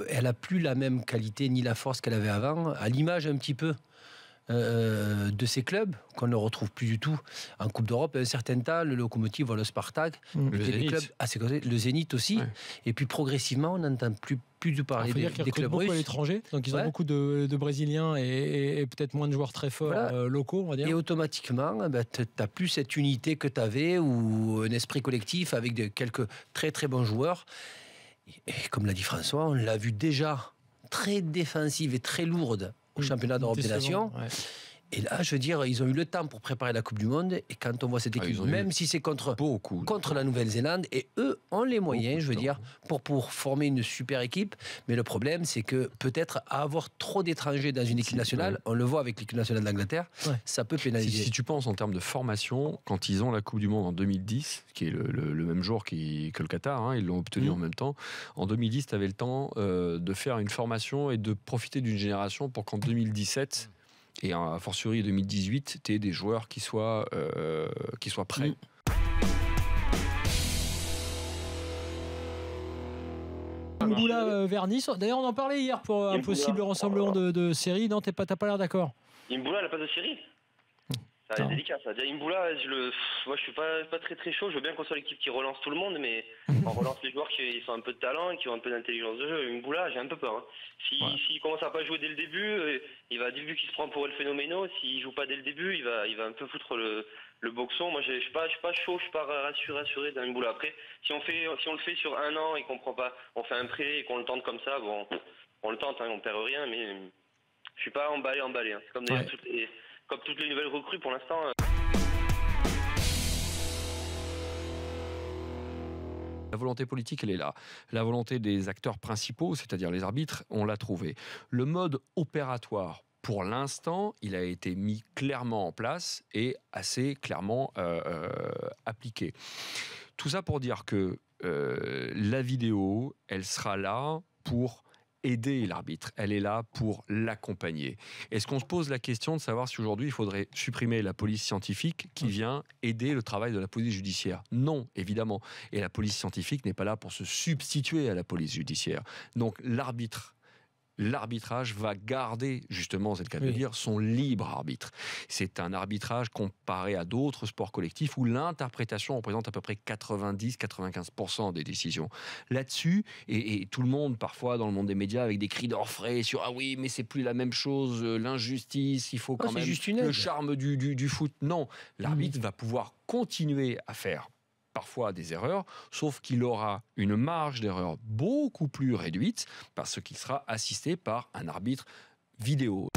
elle a plus la même qualité ni la force qu'elle avait avant, à l'image un petit peu de ces clubs qu'on ne retrouve plus du tout en Coupe d'Europe. À un certain temps, le Lokomotiv, le Spartak, des clubs assez connus, le Zénith aussi. Ouais. Et puis progressivement, on n'entend plus parler des clubs russes. À l'étranger, donc ils ont beaucoup de Brésiliens et peut-être moins de joueurs très forts locaux, on va dire. Et automatiquement, tu n'as plus cette unité que tu avais ou un esprit collectif avec quelques très très bons joueurs. Et comme l'a dit François, on l'a vu déjà très défensive et très lourde au championnat d'Europe des Nations. Ouais. Et là, je veux dire, ils ont eu le temps pour préparer la Coupe du Monde. Et quand on voit cette équipe, même si c'est contre la Nouvelle-Zélande, et eux ont les moyens, je veux dire, pour former une super équipe. Mais le problème, c'est que peut-être avoir trop d'étrangers dans une équipe nationale, on le voit avec l'équipe nationale d'Angleterre, ça peut pénaliser. Si tu penses en termes de formation, quand ils ont la Coupe du Monde en 2010, qui est le même jour que le Qatar, ils l'ont obtenu en même temps, en 2010, tu avais le temps de faire une formation et de profiter d'une génération pour qu'en 2017... et a fortiori 2018, tu aies des joueurs qui soient prêts. Mboula vers Nice. D'ailleurs, on en parlait hier pour un possible rassemblement de série. Non, t'as pas l'air d'accord. Mboula, elle a pas de série. Ça va être délicat, ça. Mboula, moi je suis pas très très chaud. Je veux bien qu'on soit l'équipe qui relance tout le monde, mais on relance les joueurs qui ont un peu de talent et qui ont un peu d'intelligence de jeu. Mboula, j'ai un peu peur. S'il commence à pas jouer dès le début, il va, vu qu'il se prend pour El Phénoméno, s'il joue pas dès le début, il va un peu foutre le boxon. Moi, je suis pas chaud, je suis pas rassuré d'un Mboula. Après, si on le fait sur un an et qu'on prend pas, on fait un prêt et qu'on le tente comme ça, bon, on le tente, on perd rien, mais je suis pas emballé. C'est comme d'ailleurs comme toutes les nouvelles recrues pour l'instant. La volonté politique, elle est là. La volonté des acteurs principaux, c'est-à-dire les arbitres, on l'a trouvé. Le mode opératoire, pour l'instant, il a été mis clairement en place et assez clairement appliqué. Tout ça pour dire que la vidéo, elle sera là pour aider l'arbitre, elle est là pour l'accompagner. Est-ce qu'on se pose la question de savoir si aujourd'hui il faudrait supprimer la police scientifique qui vient aider le travail de la police judiciaire? Non, évidemment. Et la police scientifique n'est pas là pour se substituer à la police judiciaire. Donc l'arbitrage va garder, justement, c'est le cas de dire, son libre arbitre. C'est un arbitrage comparé à d'autres sports collectifs où l'interprétation représente à peu près 90-95% des décisions. Là-dessus, et tout le monde, parfois, dans le monde des médias, avec des cris d'orfraie sur « Ah oui, mais c'est plus la même chose, l'injustice, il faut quand même le charme du foot ». Non, l'arbitre va pouvoir continuer à faire parfois des erreurs, sauf qu'il aura une marge d'erreur beaucoup plus réduite parce qu'il sera assisté par un arbitre vidéo.